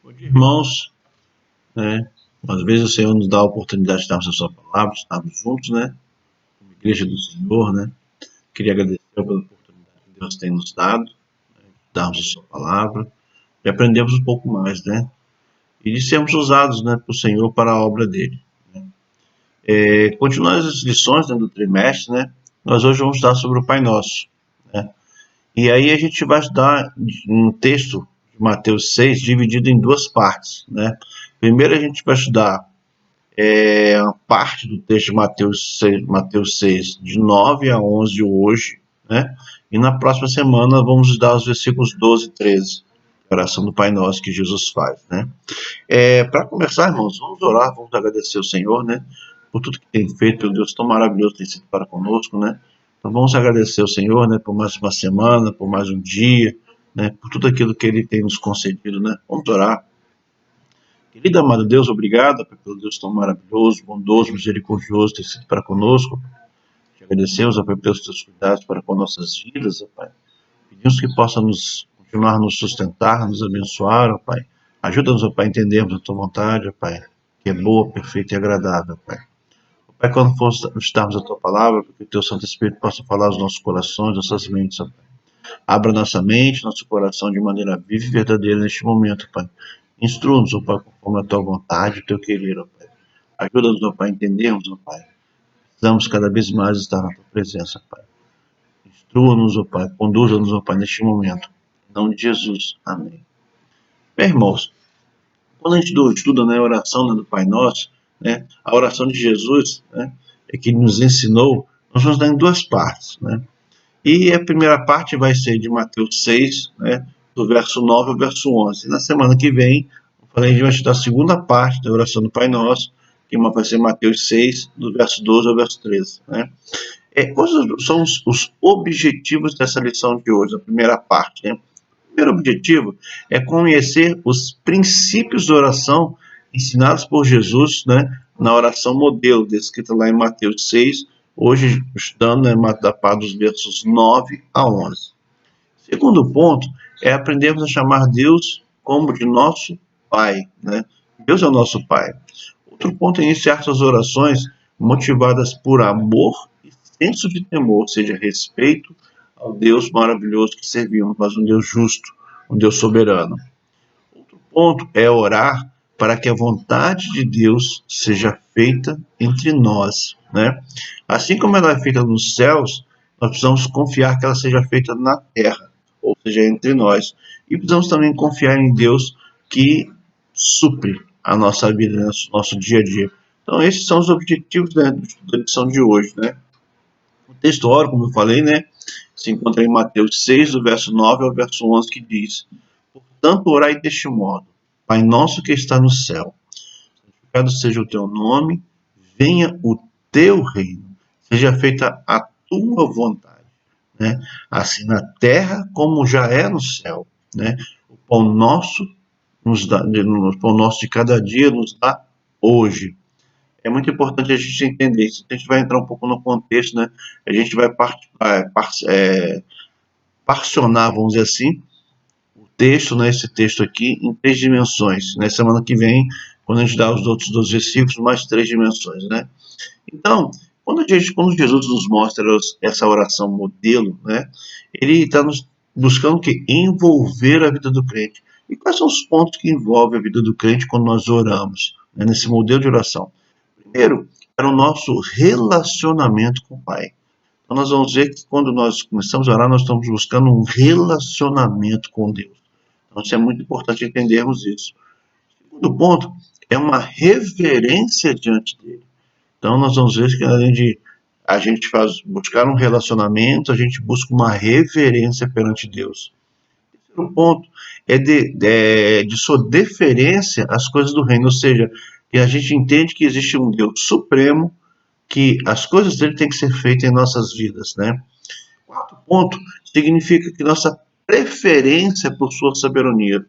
Bom dia, irmãos, né? Às vezes o Senhor nos dá a oportunidade de estarmos na sua palavra, estarmos juntos, né? Como igreja do Senhor, né? Queria agradecer pela oportunidade que Deus tem nos dado, de darmos a sua palavra e aprendemos um pouco mais, né? E de sermos usados, né, pelo Senhor para a obra dele. Continuando as lições, né, do trimestre, né? Nós hoje vamos estudar sobre o Pai Nosso, né? E aí a gente vai estudar um texto de Mateus 6 dividido em duas partes, né? Primeiro a gente vai estudar a parte do texto de Mateus 6 de 9 a 11 hoje, né? E na próxima semana vamos dar os versículos 12 e 13, a oração do Pai Nosso que Jesus faz, né? Para começar, irmãos, vamos orar, vamos agradecer ao Senhor, né? Por tudo que tem feito, pelo Deus tão maravilhoso que tem sido para conosco, né? Então vamos agradecer ao Senhor, né? Por mais uma semana, por mais um dia, né? Por tudo aquilo que Ele tem nos concedido, né? Vamos orar. Querido amado Deus, obrigado pelo Deus tão maravilhoso, bondoso, misericordioso ter sido para conosco. Te agradecemos, ó Pai, pelos teus cuidados para com nossas vidas, ó Pai. Pedimos que possa continuar a nos sustentar, nos abençoar, ó Pai. Ajuda-nos, ó Pai, a entendermos a tua vontade, ó Pai, que é boa, perfeita e agradável, ó Pai. Ó Pai, quando for estarmos a tua palavra, que o teu Santo Espírito possa falar aos nossos corações, nossas mentes, ó Pai. Abra nossa mente, nosso coração de maneira viva e verdadeira neste momento, Pai. Instrua-nos, ó Pai, conforme a tua vontade, o teu querer, ó Pai. Ajuda-nos, ó Pai, a entendermos, ó Pai. Precisamos cada vez mais estar na tua presença, Pai. Instrua-nos, ó Pai. Conduza-nos, ó Pai, neste momento. Em nome de Jesus. Amém. Bem, irmãos, quando a gente estuda, né, a oração, né, do Pai Nosso, né, a oração de Jesus, né, é que nos ensinou, nós vamos dar em duas partes, né? E a primeira parte vai ser de Mateus 6, né, do verso 9 ao verso 11. Na semana que vem, a gente vai estudar a segunda parte da oração do Pai Nosso, que vai ser Mateus 6, do verso 12 ao verso 13. Né? Quais são os objetivos dessa lição de hoje, da primeira parte? Né? O primeiro objetivo é conhecer os princípios da oração ensinados por Jesus, né, na oração modelo, descrita lá em Mateus 6, hoje estudando, né, da parte dos versos 9 a 11. Segundo ponto é aprendermos a chamar Deus como de nosso Pai, né? Deus é o nosso Pai. Outro ponto é iniciar suas orações motivadas por amor e senso de temor, ou seja, respeito ao Deus maravilhoso que servimos, mas um Deus justo, um Deus soberano. Outro ponto é orar para que a vontade de Deus seja feita entre nós, né? Assim como ela é feita nos céus, nós precisamos confiar que ela seja feita na terra, ou seja, entre nós. E precisamos também confiar em Deus que supre a nossa vida, nosso dia a dia. Então, esses são os objetivos, né, da lição de hoje, né? O texto oro, como eu falei, né, se encontra em Mateus 6, do verso 9 ao verso 11, que diz: portanto, orai deste modo: Pai nosso que está no céu, santificado seja o teu nome, venha o teu reino, seja feita a tua vontade, né? Assim na terra como já é no céu, né? O pão nosso o pão nosso de cada dia nos dá hoje. É muito importante a gente entender isso. A gente vai entrar um pouco no contexto, né? A gente vai parcionar, vamos dizer assim, o texto, né, esse texto aqui, em três dimensões. Na semana que vem, quando a gente dá os outros 12 versículos, mais três dimensões, né? Então, quando Jesus nos mostra essa oração modelo, né, ele está nos buscando que envolver a vida do crente. E quais são os pontos que envolvem a vida do crente quando nós oramos, né, nesse modelo de oração? Primeiro, é o nosso relacionamento com o Pai. Então, nós vamos ver que quando nós começamos a orar, nós estamos buscando um relacionamento com Deus. Então, isso é muito importante entendermos isso. O segundo ponto é uma reverência diante dele. Então, nós vamos ver que além de a gente buscar um relacionamento, a gente busca uma reverência perante Deus. O terceiro ponto é de sua deferência às coisas do reino, ou seja, que a gente entende que existe um Deus supremo, que as coisas dele têm que ser feitas em nossas vidas, né? Quarto ponto significa que nossa preferência por sua soberania,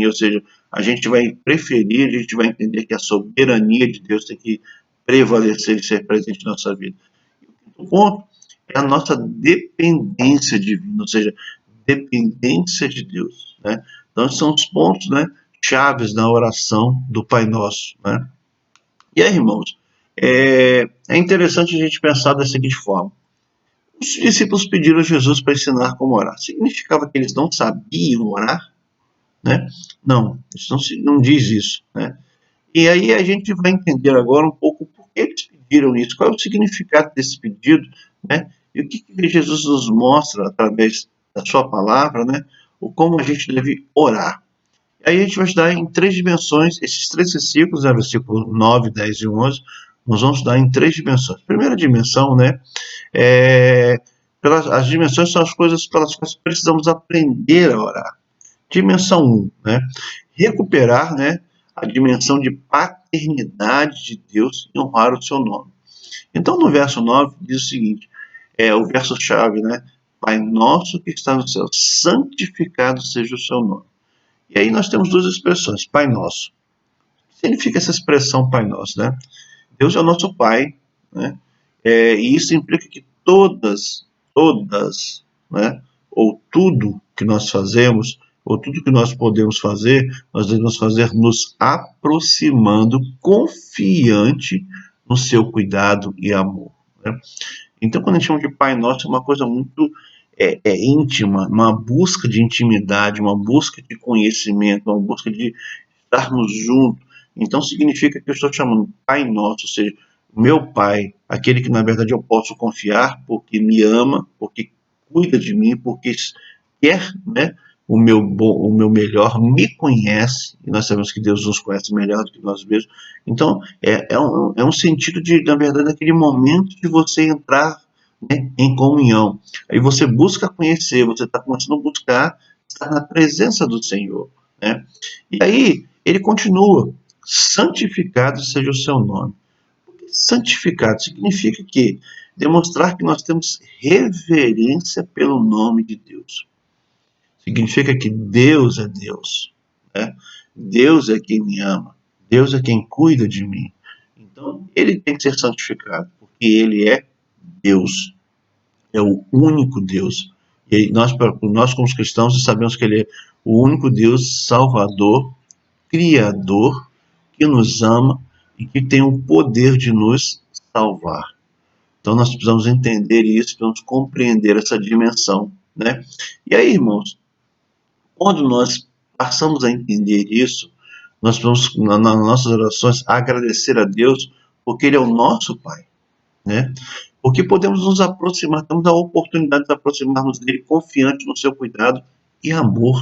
ou seja, a gente vai preferir, a gente vai entender que a soberania de Deus tem que prevalecer e ser presente na nossa vida. E o quinto ponto é a nossa dependência divina, ou seja, dependência de Deus, né? Então, esses são os pontos, né, chaves na oração do Pai Nosso, né? E aí, irmãos, é interessante a gente pensar da seguinte forma. Os discípulos pediram a Jesus para ensinar como orar. Significava que eles não sabiam orar? Né? Não, isso não diz isso. Né? E aí a gente vai entender agora um pouco por que eles pediram isso, qual é o significado desse pedido, né? E o que Jesus nos mostra através da sua palavra, né? O como a gente deve orar. Aí a gente vai estudar em três dimensões, esses três versículos, né, versículo 9, 10 e 11, nós vamos estudar em três dimensões. Primeira dimensão, né, as dimensões são as coisas pelas quais precisamos aprender a orar. Dimensão 1, né, recuperar, né, a dimensão de paternidade de Deus e honrar o seu nome. Então, no verso 9, diz o seguinte, o verso-chave, né, Pai nosso que está no céu, santificado seja o seu nome. E aí nós temos duas expressões, Pai Nosso. O que significa essa expressão Pai Nosso, né? Deus é o nosso Pai, né? E isso implica que todas, né? Ou tudo que nós fazemos, ou tudo que nós podemos fazer, nós devemos fazer nos aproximando confiante no seu cuidado e amor, né? Então, quando a gente chama de Pai Nosso, é uma coisa muito íntima, uma busca de intimidade, uma busca de conhecimento, uma busca de estarmos juntos. Então, significa que eu estou chamando Pai Nosso, ou seja, meu Pai, aquele que na verdade eu posso confiar, porque me ama, porque cuida de mim, porque quer, né, o meu melhor, me conhece, e nós sabemos que Deus nos conhece melhor do que nós mesmos. Então, é um sentido de, na verdade, aquele momento de você entrar, né, em comunhão. Aí você busca conhecer, você está começando a buscar estar na presença do Senhor, né? E aí, ele continua, santificado seja o seu nome. Santificado significa que demonstrar que nós temos reverência pelo nome de Deus. Significa que Deus é Deus, né? Deus é quem me ama, Deus é quem cuida de mim. Então, ele tem que ser santificado, porque ele é Deus, é o único Deus. E nós como cristãos, sabemos que ele é o único Deus salvador, criador, que nos ama e que tem o poder de nos salvar. Então nós precisamos entender isso, precisamos compreender essa dimensão, né? E aí, irmãos, quando nós passamos a entender isso, nós vamos, nas nossas orações, agradecer a Deus, porque Ele é o nosso Pai, né? Porque podemos nos aproximar, temos a oportunidade de nos aproximarmos dele confiante no seu cuidado e amor,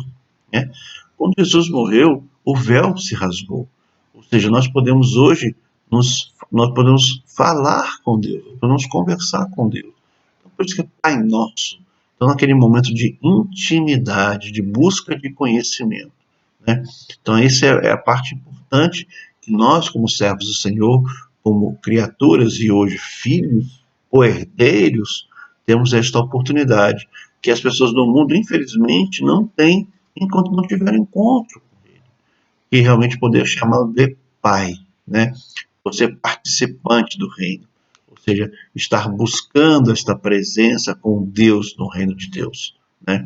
né? Quando Jesus morreu, o véu se rasgou. Ou seja, nós podemos hoje, nós podemos falar com Deus, podemos conversar com Deus. Então, por isso que é Pai Nosso. Então, naquele momento de intimidade, de busca de conhecimento, né? Então, essa é a parte importante que nós, como servos do Senhor, como criaturas e hoje filhos ou herdeiros, temos esta oportunidade que as pessoas do mundo, infelizmente, não têm enquanto não tiverem encontro com Ele. E realmente poder chamá-lo de Pai, né? Você é participante do reino, ou seja, estar buscando esta presença com Deus no reino de Deus, né?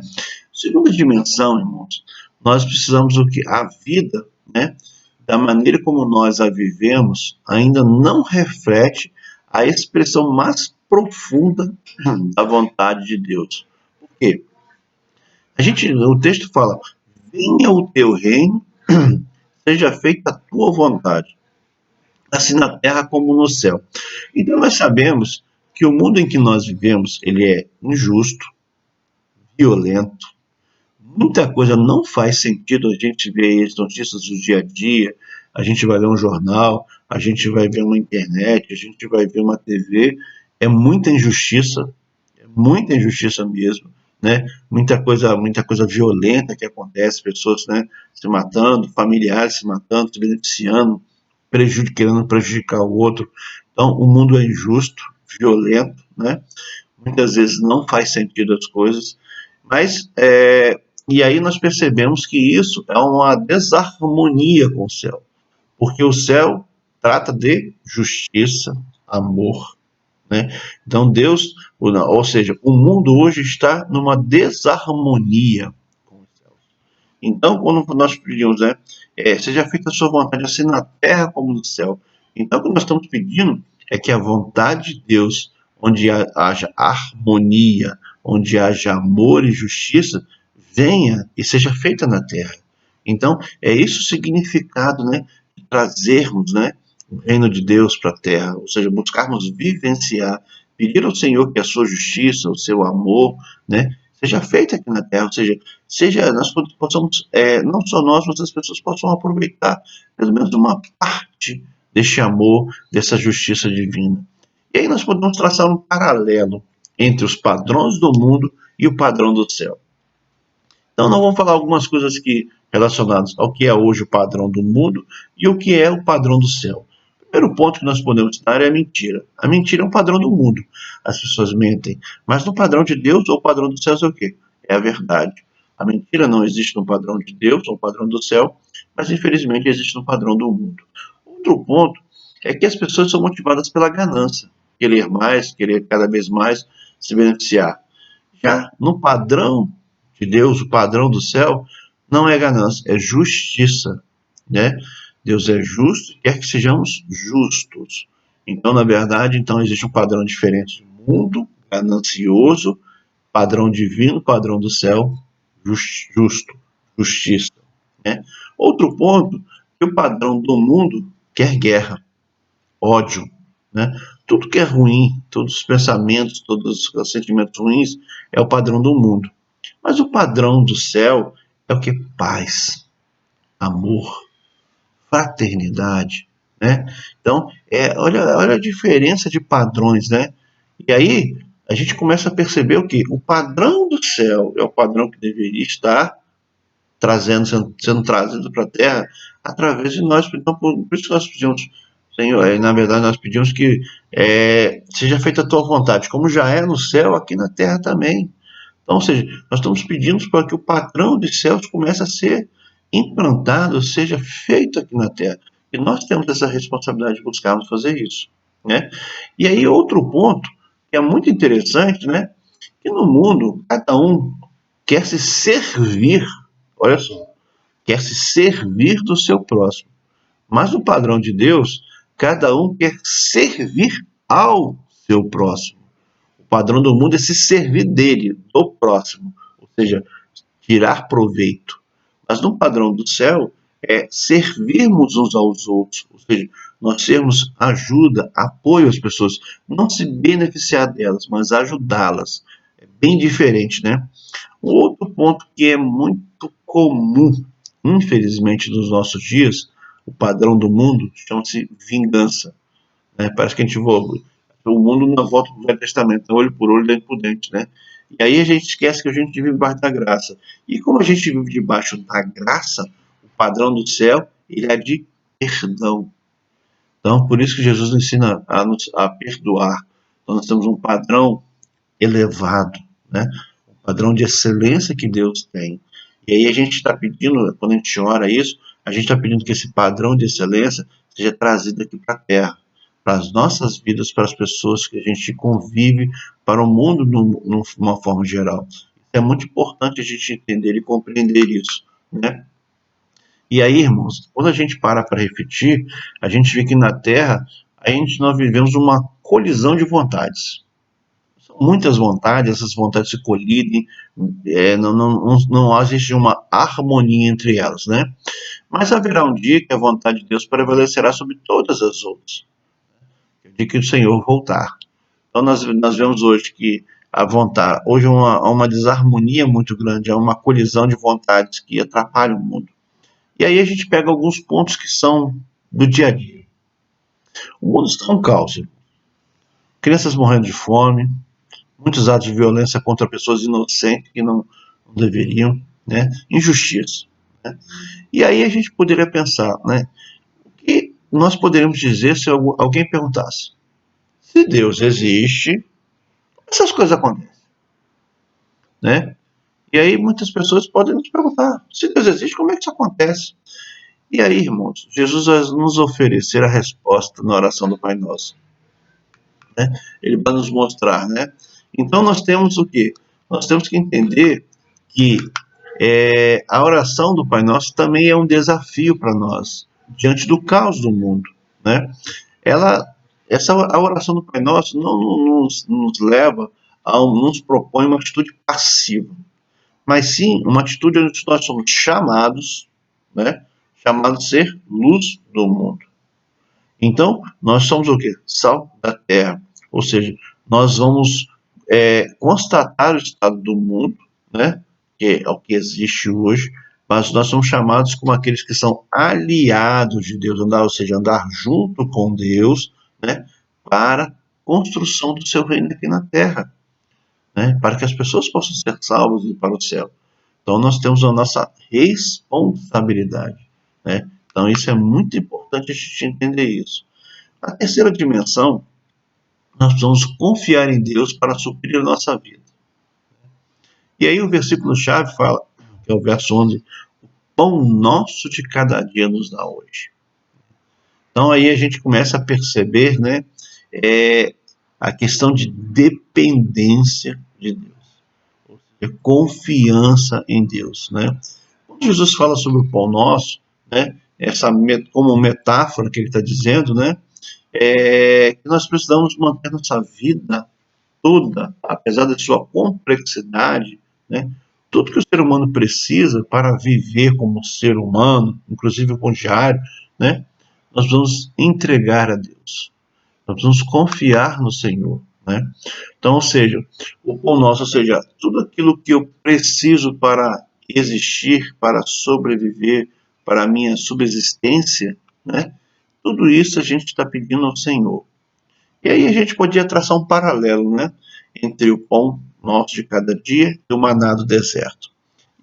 Segunda dimensão, irmãos, nós precisamos o que? A vida, né? Da maneira como nós a vivemos, ainda não reflete a expressão mais profunda da vontade de Deus. Por quê? O texto fala, venha o teu reino, seja feita a tua vontade, assim na terra como no céu. Então nós sabemos que o mundo em que nós vivemos, ele é injusto, violento, muita coisa não faz sentido, a gente vê as notícias do dia a dia, a gente vai ler um jornal, a gente vai ver uma internet, a gente vai ver uma TV, é muita injustiça mesmo, né? Muita coisa violenta que acontece, pessoas, né, se matando, familiares se matando, se beneficiando, querendo prejudicar o outro. Então, o mundo é injusto, violento, né? Muitas vezes não faz sentido as coisas, mas e aí nós percebemos que isso é uma desarmonia com o céu, porque o céu trata de justiça, amor, né? Então Deus, ou seja, o mundo hoje está numa desarmonia com os céus. Então, quando nós pedimos, né, seja feita a sua vontade, assim na terra como no céu. Então, o que nós estamos pedindo é que a vontade de Deus, onde haja harmonia, onde haja amor e justiça, venha e seja feita na terra. Então, é isso o significado, né, de trazermos, né, o reino de Deus para a terra, ou seja, buscarmos vivenciar, pedir ao Senhor que a sua justiça, o seu amor, né, seja feita aqui na terra, ou seja nós possamos, não só nós, mas as pessoas possam aproveitar pelo menos uma parte deste amor, dessa justiça divina. E aí nós podemos traçar um paralelo entre os padrões do mundo e o padrão do céu. Então, nós vamos falar algumas coisas aqui relacionadas ao que é hoje o padrão do mundo e o que é o padrão do céu. O primeiro ponto que nós podemos citar é a mentira. A mentira é um padrão do mundo. As pessoas mentem. Mas no padrão de Deus ou padrão do céu é o quê? É a verdade. A mentira não existe no padrão de Deus ou padrão do céu, mas infelizmente existe no padrão do mundo. Outro ponto é que as pessoas são motivadas pela ganância. Querer mais, querer cada vez mais se beneficiar. Já no padrão de Deus, o padrão do céu, não é ganância, é justiça, né? Deus é justo e quer que sejamos justos. Então, na verdade, então existe um padrão diferente do mundo, ganancioso, padrão divino, padrão do céu, justo, justiça, né? Outro ponto, que o padrão do mundo quer guerra, ódio, né? Tudo que é ruim, todos os pensamentos, todos os sentimentos ruins, é o padrão do mundo. Mas o padrão do céu é o que? Paz, amor, fraternidade, né? Então, olha a diferença de padrões, né? E aí, a gente começa a perceber o que? O padrão do céu é o padrão que deveria estar sendo trazido para a terra através de nós. Então, por isso que nós pedimos, Senhor, na verdade, nós pedimos que seja feita a tua vontade, como já é no céu, aqui na terra também. Então, ou seja, nós estamos pedindo para que o padrão dos céus comece a ser implantado, seja feito aqui na terra. E nós temos essa responsabilidade de buscarmos fazer isso, né? E aí, outro ponto que é muito interessante, né? Que no mundo, cada um quer se servir, olha só, quer se servir do seu próximo. Mas no padrão de Deus, cada um quer servir ao seu próximo. O padrão do mundo é se servir dele, do próximo, ou seja, tirar proveito. Mas no padrão do céu é servirmos uns aos outros, ou seja, nós sermos ajuda, apoio às pessoas, não se beneficiar delas, mas ajudá-las. É bem diferente, né? Um outro ponto que é muito comum, infelizmente, nos nossos dias, o padrão do mundo chama-se vingança. Né? Parece que a gente voa. O mundo na volta do Velho Testamento, olho por olho, dente por dente, né? E aí a gente esquece que a gente vive debaixo da graça. E como a gente vive debaixo da graça, o padrão do céu, ele é de perdão. Então, por isso que Jesus nos ensina a perdoar. Então, nós temos um padrão elevado, né? Um padrão de excelência que Deus tem. E aí a gente está pedindo, quando a gente ora isso, a gente está pedindo que esse padrão de excelência seja trazido aqui para a Terra, para as nossas vidas, para as pessoas que a gente convive, para o mundo numa forma geral. É muito importante a gente entender e compreender isso, né? E aí, irmãos, quando a gente para refletir, a gente vê que na Terra nós vivemos uma colisão de vontades. São muitas vontades, essas vontades se colidem, não existe uma harmonia entre elas, né? Mas haverá um dia que a vontade de Deus prevalecerá sobre todas as outras, o dia que o Senhor voltar. Então nós vemos hoje que a vontade, hoje há uma desarmonia muito grande, há uma colisão de vontades que atrapalha o mundo. E aí a gente pega alguns pontos que são do dia a dia. O mundo está um caos. Crianças morrendo de fome, muitos atos de violência contra pessoas inocentes que não deveriam, né? Injustiça. Né? E aí a gente poderia pensar, né? O que nós poderíamos dizer se alguém perguntasse: se Deus existe, essas coisas acontecem, né? E aí muitas pessoas podem nos perguntar: se Deus existe, como é que isso acontece? E aí, irmãos, Jesus vai nos oferecer a resposta na oração do Pai Nosso. Né? Ele vai nos mostrar, né? Então nós temos o quê? Nós temos que entender que A oração do Pai Nosso também é um desafio para nós, diante do caos do mundo, né? A oração do Pai Nosso não nos leva nos propõe uma atitude passiva, mas sim uma atitude onde nós somos chamados, né? Chamados a ser luz do mundo. Então, nós somos o quê? Sal da terra. Ou seja, nós vamos constatar o estado do mundo, né? Que é o que existe hoje, mas nós somos chamados como aqueles que são aliados de Deus, ou seja, andar junto com Deus, né? Para a construção do seu reino aqui na terra, né? Para que as pessoas possam ser salvas e ir para o céu. Então, nós temos a nossa responsabilidade, né? Então, isso é muito importante a gente entender isso. A terceira dimensão, nós precisamos confiar em Deus para suprir a nossa vida. E aí o versículo-chave fala, que é o verso 11, o pão nosso de cada dia nos dá hoje. Então aí a gente começa a perceber, né, a questão de dependência de Deus, ou seja, confiança em Deus, né. Quando Jesus fala sobre o pão nosso, né, como metáfora que ele está dizendo, né, que nós precisamos manter nossa vida toda, apesar da sua complexidade, né, tudo que o ser humano precisa para viver como ser humano, inclusive o pão diário, né, nós vamos entregar a Deus. Nós vamos confiar no Senhor, né? Então, ou seja, o pão nosso, ou seja, tudo aquilo que eu preciso para existir, para sobreviver, para a minha subsistência, né? Tudo isso a gente está pedindo ao Senhor. E aí a gente podia traçar um paralelo, né? Entre o pão nosso de cada dia e o maná do deserto.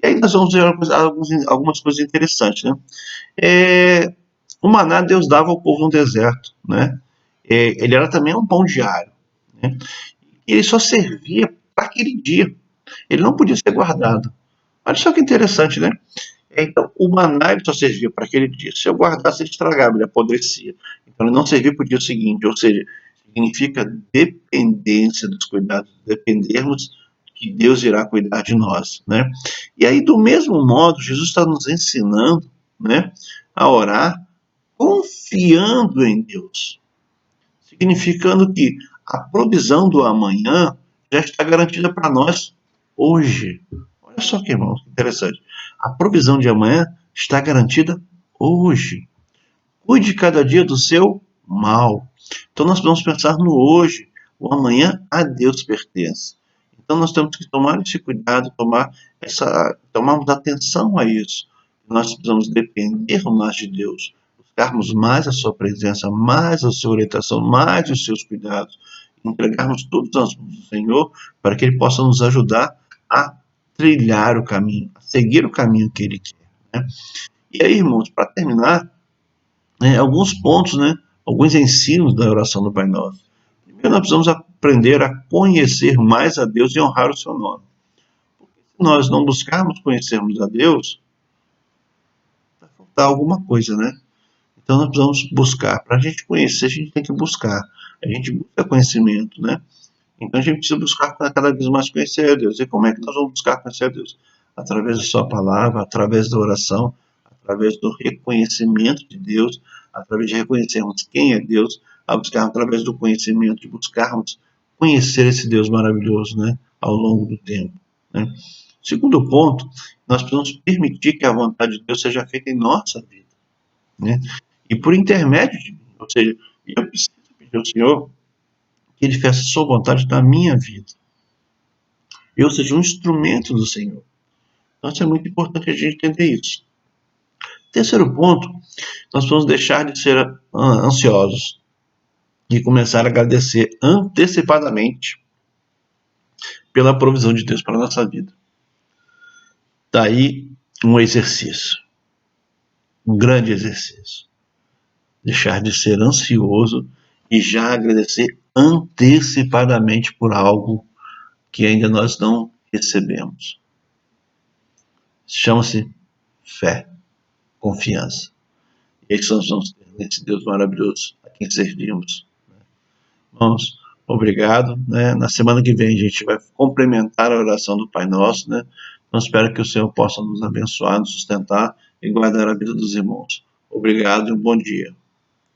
E aí nós vamos ver algumas coisas interessantes, né? O maná Deus dava ao povo no deserto, né? Ele era também um pão diário, né? E ele só servia para aquele dia. Ele não podia ser guardado. Olha só que interessante, né? Então, o maná ele só servia para aquele dia. Se eu guardasse, ele estragava, ele apodrecia. Então, ele não servia para o dia seguinte. Ou seja, significa dependência dos cuidados, dependermos que Deus irá cuidar de nós, né? E aí, do mesmo modo, Jesus está nos ensinando, né, a orar confiando em Deus, significando que a provisão do amanhã já está garantida para nós hoje. Olha só que irmãos, que interessante. A provisão de amanhã está garantida hoje. Cuide cada dia do seu mal. Então nós vamos pensar no hoje. O amanhã a Deus pertence. Então nós temos que tomar esse cuidado, tomarmos atenção a isso. Nós precisamos depender mais de Deus, buscarmos mais a sua presença, mais a sua orientação, mais os seus cuidados, entregarmos tudo nas mãos do Senhor para que Ele possa nos ajudar a trilhar o caminho, a seguir o caminho que Ele quer, né? E aí, irmãos, para terminar, alguns pontos, né, alguns ensinos da oração do Pai Nosso. Primeiro, nós precisamos aprender a conhecer mais a Deus e honrar o seu nome. Porque se nós não buscarmos conhecermos a Deus, vai faltar alguma coisa, né? Então nós precisamos buscar. Para a gente conhecer, a gente tem que buscar. A gente busca conhecimento, né? Então a gente precisa buscar cada vez mais conhecer a Deus. E como é que nós vamos buscar conhecer a Deus? Através da sua palavra, através da oração, através do reconhecimento de Deus, através de reconhecermos quem é Deus, através do conhecimento, de buscarmos conhecer esse Deus maravilhoso, né, ao longo do tempo, né? Segundo ponto, nós precisamos permitir que a vontade de Deus seja feita em nossa vida, né? E por intermédio de mim, ou seja, eu preciso pedir ao Senhor que Ele faça a sua vontade na minha vida. Eu seja um instrumento do Senhor. Então, isso é muito importante a gente entender isso. Terceiro ponto, nós vamos deixar de ser ansiosos e começar a agradecer antecipadamente pela provisão de Deus para a nossa vida. Daí um exercício, um grande exercício. Deixar de ser ansioso e já agradecer antecipadamente por algo que ainda nós não recebemos. Chama-se fé, confiança. E aí nós vamos ter nesse Deus maravilhoso a quem servimos. Irmãos, obrigado, né? Na semana que vem a gente vai complementar a oração do Pai Nosso, né? Então, espero que o Senhor possa nos abençoar, nos sustentar e guardar a vida dos irmãos. Obrigado e um bom dia.